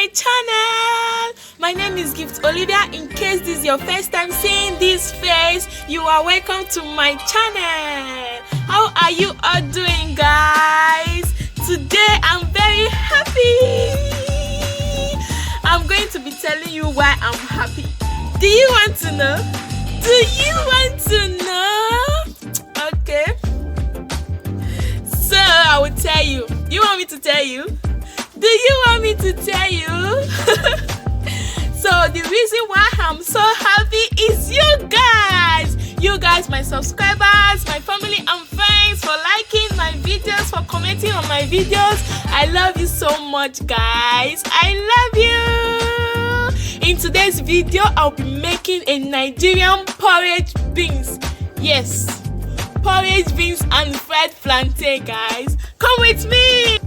my channel. My name is Gift Olivia. In case this is your first time seeing this face, you are welcome to my channel. How are you all doing, guys? Today I'm very happy. I'm going to be telling you why I'm happy. Do you want to know? Do you want to know? Okay. So I will tell you. You want me to tell you? Do you want me to tell you? So the reason why I'm so happy is you guys. You guys, my subscribers, my family and friends, for liking my videos, for commenting on my videos. I love you so much, guys. I love you. In today's video, I'll be making a Nigerian porridge beans. Yes, porridge beans and fried plantain, guys. Come with me.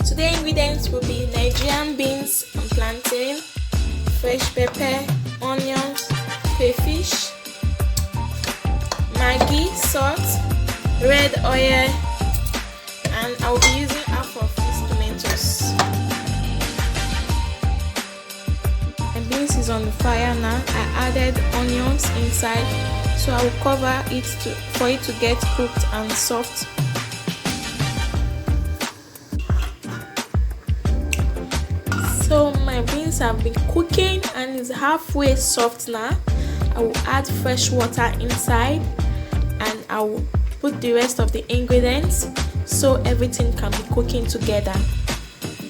Today's ingredients will be Nigerian beans and plantain, fresh pepper, onions, crayfish, Maggi, salt, red oil, and I'll be using half of these tomatoes. My beans is on the fire now. I added onions inside, so I will cover it for it to get cooked and soft. So my beans have been cooking and is halfway soft now. I will add fresh water inside and I will put the rest of the ingredients so everything can be cooking together.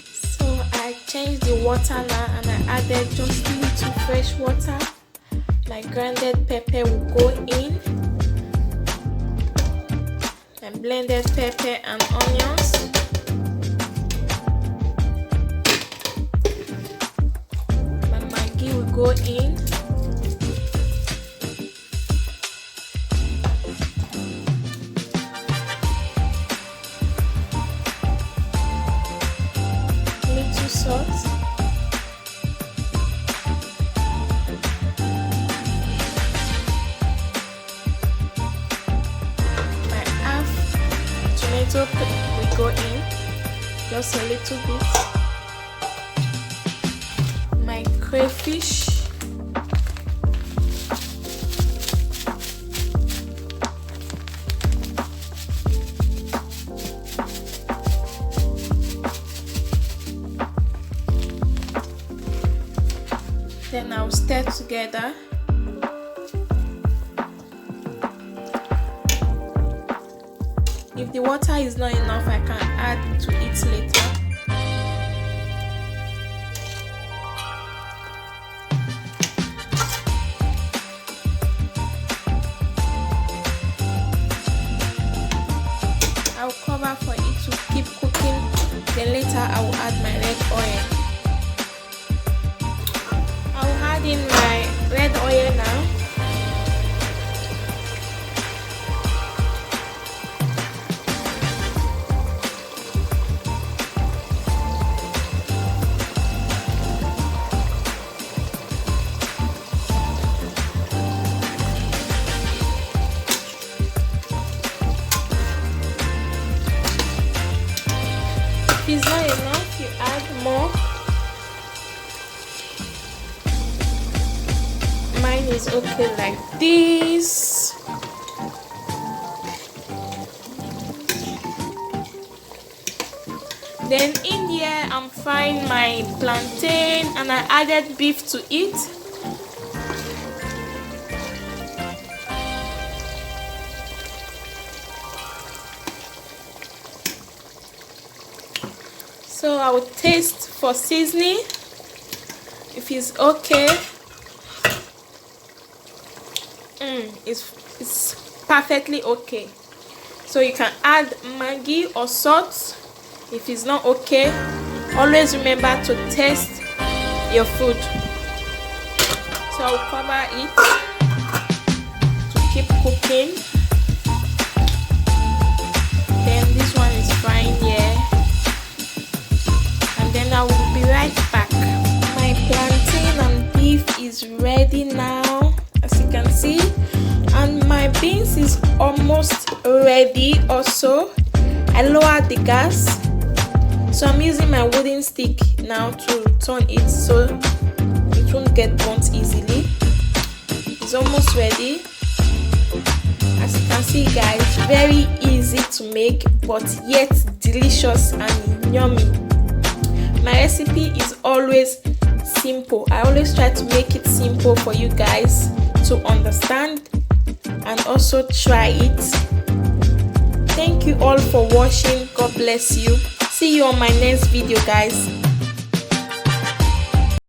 So I changed the water now and I added just a little fresh water. My grounded pepper will go in, and blended pepper and onions. Will go in. Little salt. My half tomato will go in, just a little bit. My crayfish, then I'll stir together. If the water is not enough, I can add to it later. I'll cover for it to keep cooking, then later I will add my red oil. I'll add in my red oil now. If it's not enough, you add more. Mine is okay like this. Then in here, I'm frying my plantain and I added beef to it. So I will taste for seasoning if it's okay. It's perfectly okay. So you can add Maggi or salt if it's not okay. Always remember to taste your food. So I'll cover it to keep cooking. Then this one is frying here. Then I will be right back. My plantain and beef is ready now, as you can see, and my beans is almost ready also. I lowered the gas So I'm using my wooden stick now to turn it so it won't get burnt easily. It's almost ready. As you can see guys, very easy to make but yet delicious and yummy. My recipe is always simple. I always try to make it simple for you guys to understand and also try it. Thank you all for watching. God bless you. See you on my next video guys.